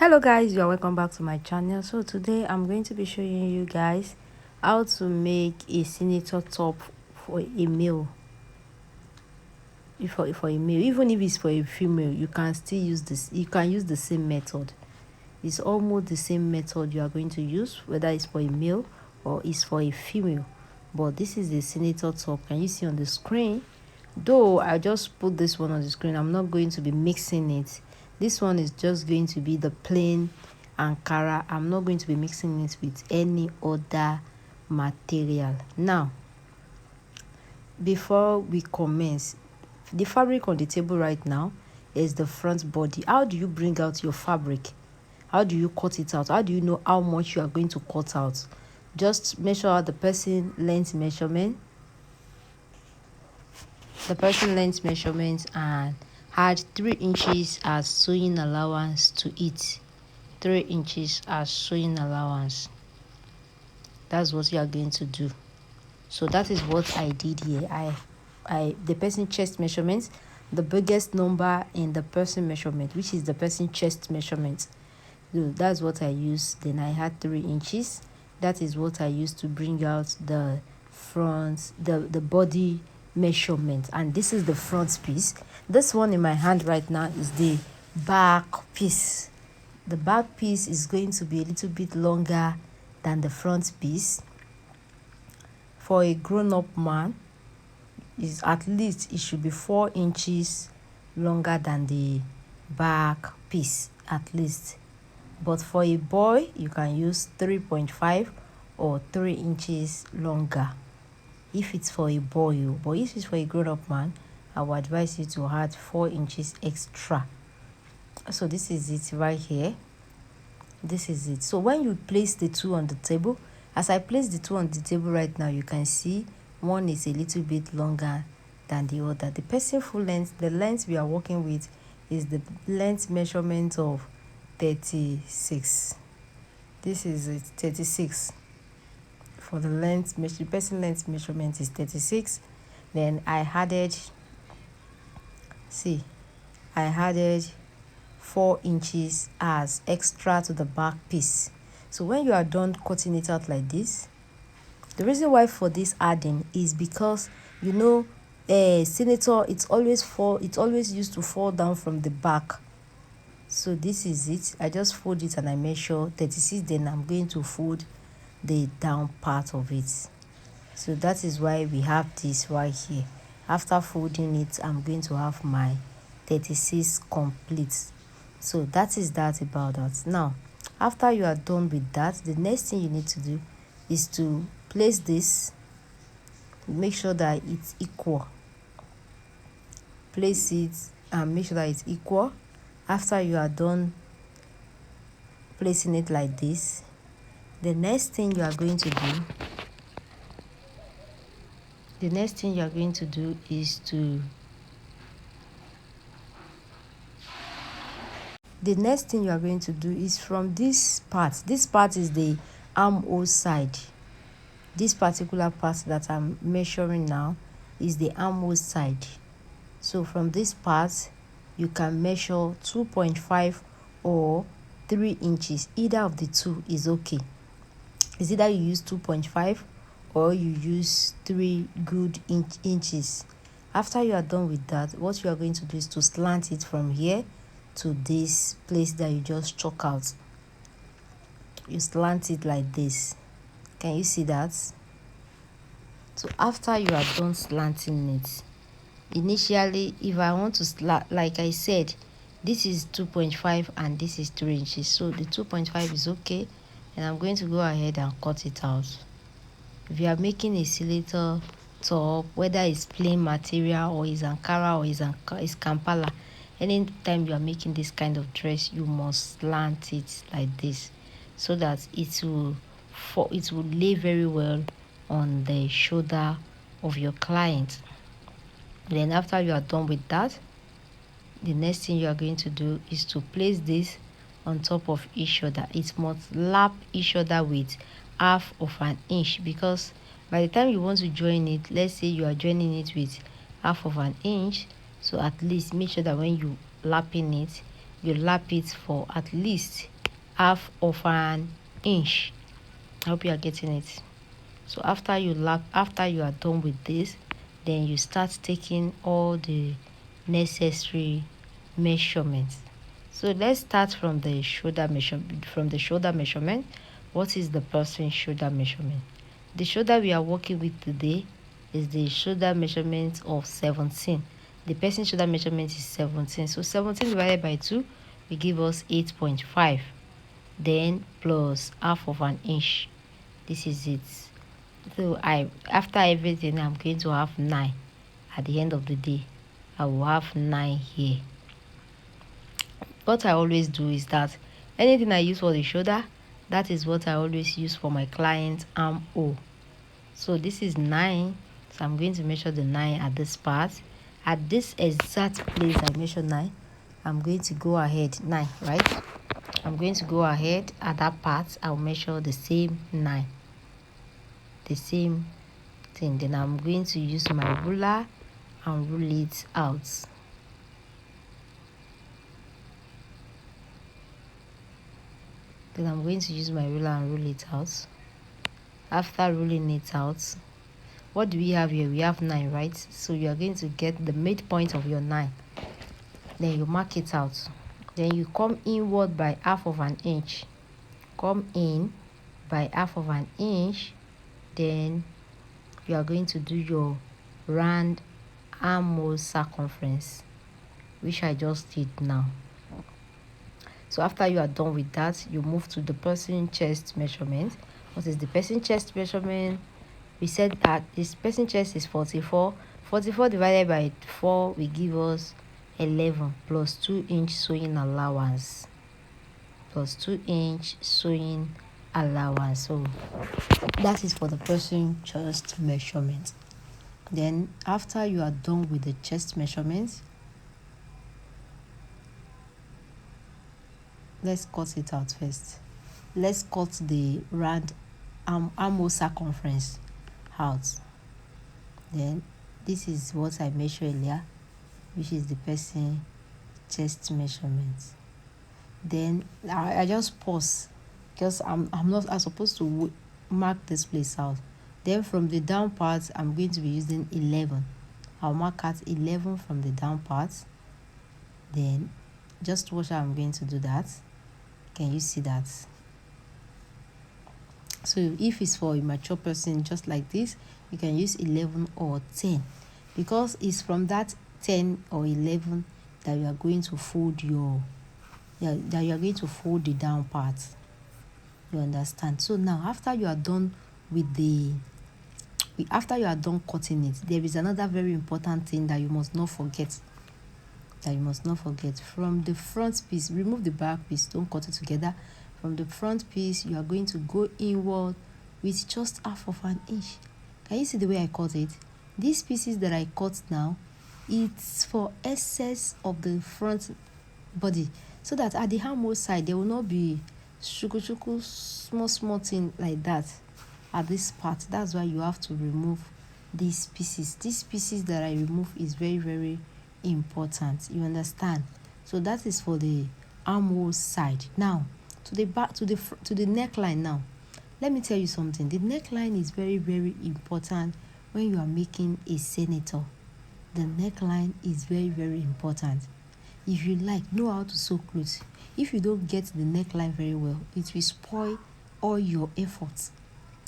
Hello guys, you are welcome back to my channel. So today I'm going to be showing you guys how to make a senator top for a male. For a male, even if it's for a female, you can still use this. You can use the same method. It's almost the same method you are going to use, whether it's for a male or it's for a female. But this is the senator top. Can you see on the screen? Though I just put this one on the screen, I'm not going to be mixing it. This one is just going to be the plain Ankara. I'm not going to be mixing it with any other material. Now, before we commence, the fabric on the table right now is the front body. How do you bring out your fabric? How do you cut it out? How do you know how much you are going to cut out? Just measure out the person length measurement. And add 3 inches as sewing allowance to it. 3 inches as sewing allowance. That's what you are going to do. So that is what I did here. The person chest measurement, the biggest number in the person measurement, which is the person chest measurement. So that's what I used. Then I had 3 inches. That is what I used to bring out the front, the body measurement. And this is the front piece. This one in my hand right now is the back piece. The back piece is going to be a little bit longer than the front piece. For a grown-up man, is at least it should be 4 inches longer than the back piece, at least. But for a boy, you can use 3.5 or 3 inches longer if it's for a boy. But if it's for a grown-up man, I would advise you to add 4 inches extra. So this is it right here. This is it. So when you place the two on the table, as I place the two on the table right now, you can see one is a little bit longer than the other. The person full length, the length we are working with is the length measurement of 36. This is it, 36. For the length, the person length measurement is 36. Then I added 4 inches as extra to the back piece. So when you are done cutting it out like this, the reason why for this adding is because senator, it's always used to fall down from the back. So this is it. I just fold it and I measure 36. Then I'm going to fold the down part of it. So that is why we have this right here. After folding it, I'm going to have my 36 complete. So that is that about that. Now, after you are done with that, the next thing you need to do is to place this. Make sure that it's equal. Place it and make sure that it's equal. After you are done placing it like this, the next thing you are going to do from this part. This part is the armhole side. This particular part that I'm measuring now is the armhole side. So from this part, you can measure 2.5 or 3 inches. Either of the two is okay. It's either you use 2.5 or you use 3 good inches. After you are done with that, what you are going to do is to slant it from here to this place that you just chalk out. You slant it like this. Can you see that? So after you are done slanting it, initially, if I want to slant, like I said, this is 2.5 and this is 3 inches. So the 2.5 is okay, and I'm going to go ahead and cut it out. If you are making a senator top, whether it's plain material or is Ankara or is Kampala, anytime you are making this kind of dress, you must slant it like this so that it will lay very well on the shoulder of your client. Then after you are done with that, the next thing you are going to do is to place this on top of each other. It must lap each other with half of an inch, because by the time you want to join it, let's say you are joining it with half of an inch, so at least make sure that when you lapping it, you lap it for at least half of an inch. I hope you are getting it. So after you are done with this, then you start taking all the necessary measurements. So let's start from the shoulder measurement. What is the person's shoulder measurement? The shoulder we are working with today is the shoulder measurement of 17. The person's shoulder measurement is 17. So 17 divided by 2 will give us 8.5. Then plus half of an inch. This is it. So after everything, I'm going to have 9 at the end of the day. I will have 9 here. What I always do is that anything I use for the shoulder, that is what I always use for my client armhole. So this is 9. So I'm going to measure the 9 at this part. At this exact place I measure 9, I'm going to go ahead 9, right? I'm going to go ahead at that part. I'll measure the same 9. The same thing. Then I'm going to use my ruler and rule it out. Then I'm going to use my ruler and rule it out. After ruling it out, what do we have here? We have 9, right? So you are going to get the midpoint of your 9. Then you mark it out. Then you come inward by half of an inch. Come in by half of an inch. Then you are going to do your round armhole circumference, which I just did now. So after you are done with that, you move to the person chest measurement. What is the person chest measurement? We said that this person chest is 44. 44 divided by 4 will give us 11 plus 2-inch sewing allowance. Plus 2-inch sewing allowance. So that is for the person chest measurement. Then after you are done with the chest measurements, let's cut it out first. Let's cut the round armhole circumference out. Then this is what I measured earlier, which is the person chest measurement. Then I just pause because I'm supposed to mark this place out. Then from the down part, I'm going to be using 11. I'll mark out 11 from the down part. Then just watch how I'm going to do that. Can you see that? So if it's for a mature person just like this, you can use 11 or 10, because it's from that 10 or 11 that you are going to fold the down part. You understand? So now after you are done cutting it, there is another very important thing that you must not forget. From the front piece, remove the back piece, don't cut it together. From the front piece, you are going to go inward with just half of an inch. Can you see the way I cut it? These pieces that I cut now, it's for excess of the front body, so that at the armhole side there will not be shuku small thing like that at this part. That's why you have to remove these pieces. These pieces that I remove is very, very important. You understand? So that is for the armhole side. Now to the back, to the neckline. Now let me tell you something. The neckline is very, very important when you are making a senator. The neckline is very, very important. If you know how to sew clothes, if you don't get the neckline very well, it will spoil all your efforts.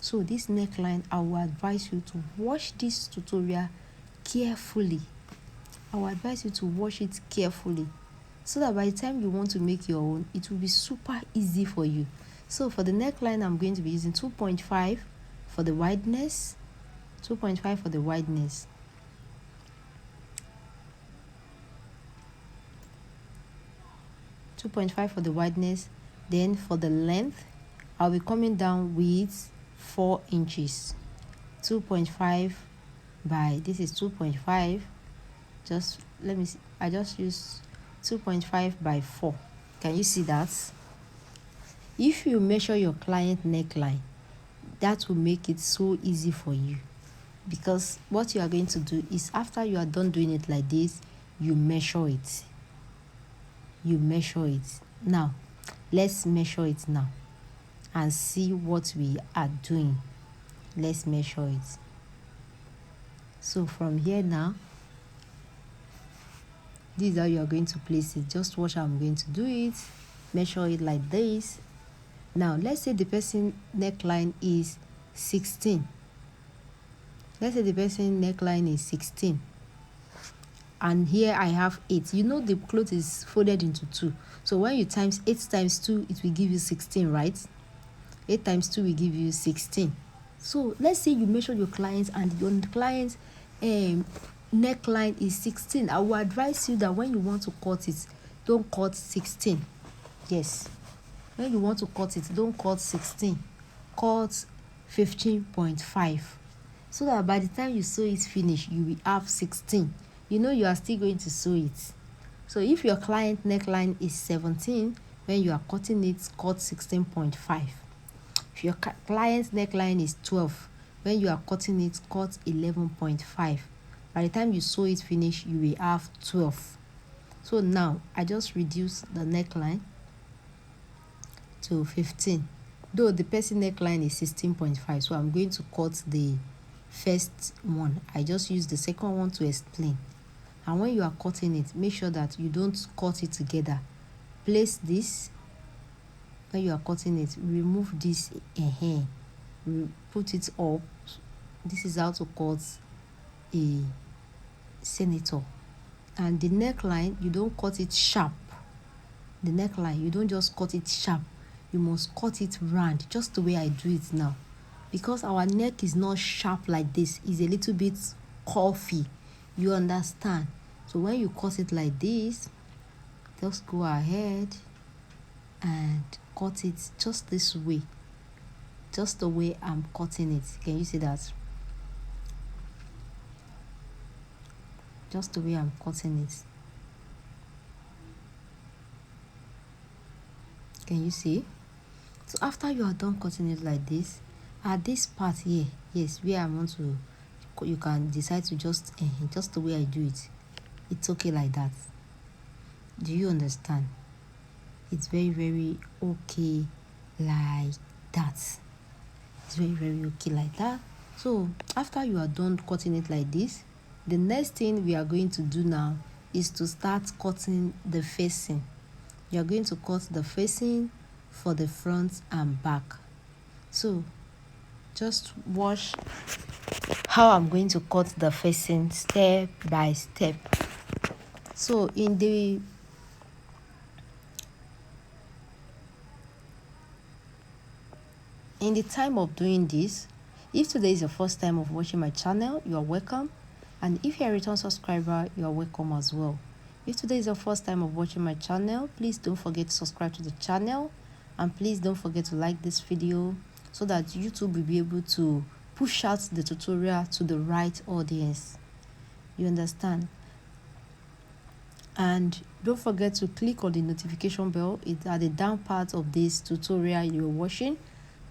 So this neckline, I will advise you to watch this tutorial carefully. So that by the time you want to make your own, it will be super easy for you. So for the neckline, I'm going to be using 2.5 for the wideness. 2.5 for the wideness. Then for the length, I'll be coming down with 4 inches. 2.5 by, this is 2.5. Just let me see. I just use 2.5 by 4. Can you see that? If you measure your client neckline, that will make it so easy for you, because what you are going to do is, after you are done doing it like this, you measure it. you measure it. Now let's measure it now and see what we are doing. Let's measure it. So from here now, this is how you are going to place it. Just watch how I'm going to do it. Measure it like this. Now let's say the person neckline is 16. Let's say the person neckline is 16, and here I have 8. You know the cloth is folded into 2, so when you times 8 times 2, it will give you 16, right? 8 times 2 will give you 16. So let's say you measure your clients and your client's neckline is 16. I will advise you that when you want to cut it, don't cut 16. Yes, when you want to cut it, don't cut 16, cut 15.5, so that by the time you sew it finish, you will have 16. You know you are still going to sew it. So if your client neckline is 17, when you are cutting it, cut 16.5. If your client's neckline is 12, when you are cutting it, cut 11.5. By the time you sew it finish, you will have 12. So now I just reduce the neckline to 15, though the person neckline is 16.5, so I'm going to cut the first one. I just use the second one to explain. And when you are cutting it, make sure that you don't cut it together. Place this. When you are cutting it, remove this hair, put it up. This is how to cut a senator. And the neckline, you don't cut it sharp. The neckline, you don't just cut it sharp, you must cut it round, just the way I do it now, because our neck is not sharp like this, it's a little bit curvy, you understand? So when you cut it like this, just go ahead and cut it just this way, just the way I'm cutting it. Can you see that? Just the way I'm cutting it. Can you see? So after you are done cutting it like this, at this part here, yes, where I want to, you can decide to just the way I do it. It's okay like that. Do you understand? It's very, very okay like that. It's very, very okay like that. So after you are done cutting it like this, the next thing we are going to do now is to start cutting the facing. You are going to cut the facing for the front and back. So just watch how I'm going to cut the facing step by step. So in the time of doing this, if today is your first time of watching my channel, you are welcome. And if you're a return subscriber, you are welcome as well. If today is your first time of watching my channel, please don't forget to subscribe to the channel, and please don't forget to like this video so that YouTube will be able to push out the tutorial to the right audience. You understand? And don't forget to click on the notification bell. It's at the down part of this tutorial you're watching.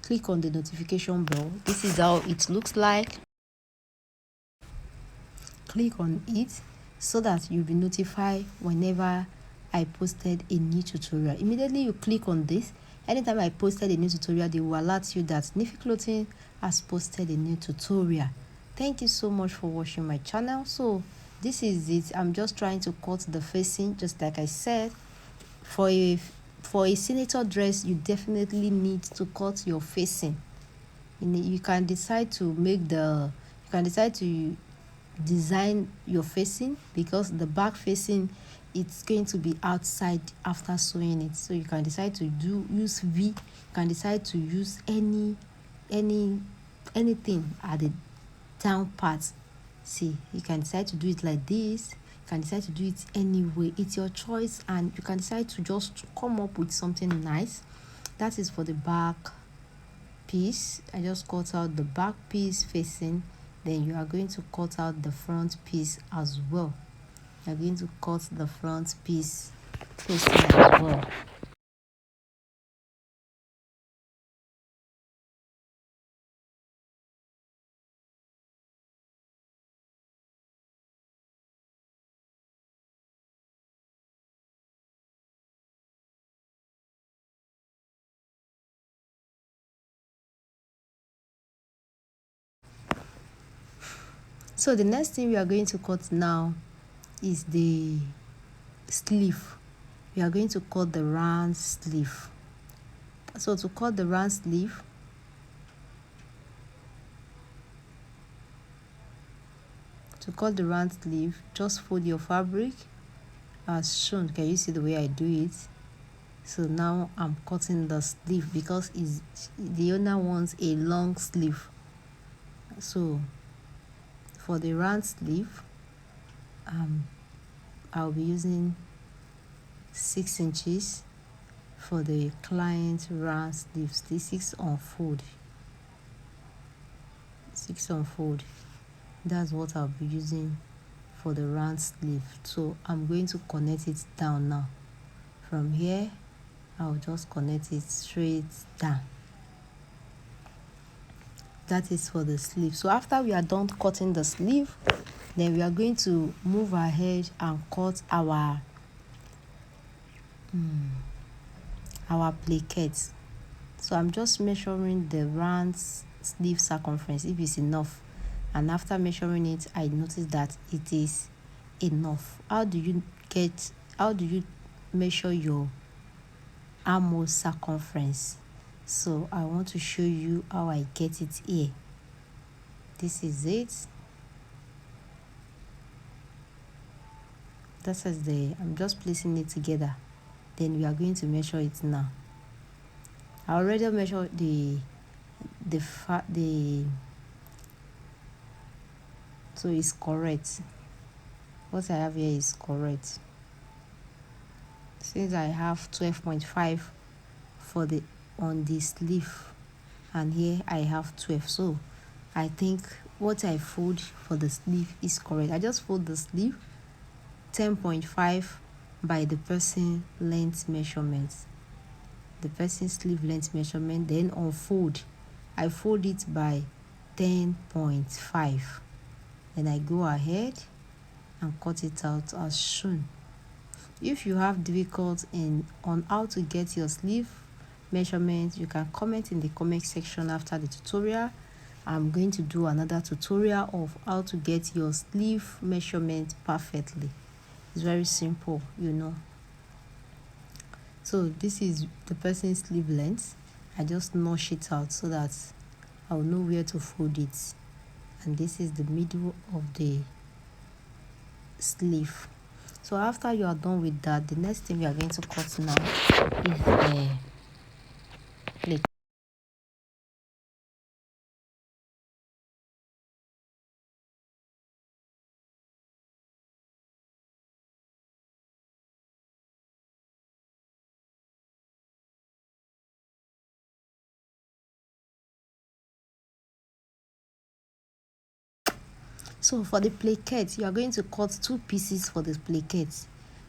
Click on the notification bell. This is how it looks like. Click on it so that you'll be notified whenever I posted a new tutorial. Immediately you click on this, anytime I posted a new tutorial, they will alert you that Nify Clothing has posted a new tutorial. Thank you so much for watching my channel. So this is it. I'm just trying to cut the facing, just like I said. For a senator dress, you definitely need to cut your facing. You can decide to design your facing, because the back facing, it's going to be outside after sewing it. So you can decide to use V. You can decide to use anything at the down part. See, you can decide to do it like this, you can decide to do it anyway. It's your choice, and you can decide to just come up with something nice. That is for the back piece. I just cut out the back piece facing, then you are going to cut out the front piece as well. You are going to cut the front piece facing as well. So the next thing we are going to cut now is the sleeve. We are going to cut the round sleeve. So to cut the round sleeve, just fold your fabric as shown. Can you see the way I do it? So now I'm cutting the sleeve because the owner wants a long sleeve. So for the round sleeve, I'll be using 6 inches for the client round sleeves. The 6 unfold. That's what I'll be using for the round sleeve. So I'm going to connect it down now. From here, I'll just connect it straight down. That is for the sleeve. So after we are done cutting the sleeve, then we are going to move ahead and cut our plaquettes. So I'm just measuring the round sleeve circumference if it's enough, and after measuring it, I noticed that it is enough. How do you measure your armhole circumference? So I want to show you how I get it here. This is it. I'm just placing it together. Then we are going to measure it now. I already measured so it's correct. What I have here is correct. Since I have 12.5 on the sleeve, and here I have 12, so I think what I fold for the sleeve is correct. I just fold the sleeve 10.5 by the person length measurement, the person's sleeve length measurement, then unfold. I fold it by 10.5. Then I go ahead and cut it out as shown. If you have difficulty on how to get your sleeve measurement, you can comment in the comment section after the tutorial. I'm going to do another tutorial of how to get your sleeve measurement perfectly. It's very simple, So this is the person's sleeve length. I just notch it out so that I'll know where to fold it. And this is the middle of the sleeve. So after you are done with that, the next thing we are going to cut now is the plate. So for the plaquette, you are going to cut 2 pieces for the plaquette.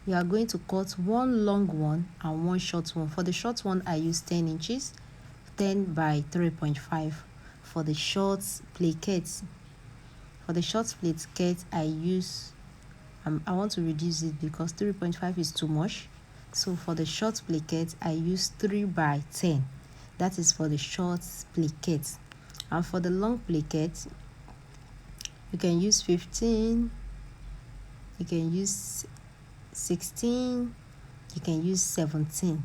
You are going to cut one long one and one short one. For the short one, I use 10 inches, 10 by 3.5. For the short plaquette, I use, I want to reduce it because 3.5 is too much. So for the short plaquette, I use 3 by 10. That is for the short plaquette. And for the long plaquette, you can use 15, you can use 16, you can use 17,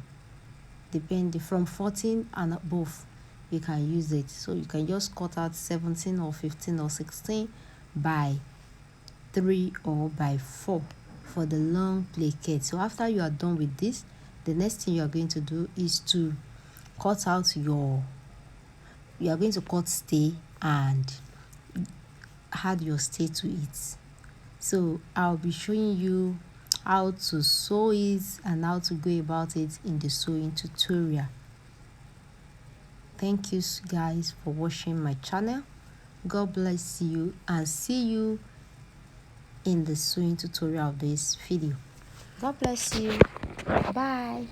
depending from 14 and above, you can use it. So you can just cut out 17 or 15 or 16 by 3 or by 4 for the long plaquette. So after you are done with this, the next thing you are going to do is to cut out you are going to cut stay and add your stay to it. So I'll be showing you how to sew it and how to go about it in the sewing tutorial. Thank you guys for watching my channel. God bless you, and see you in the sewing tutorial of this video. God bless you. Bye.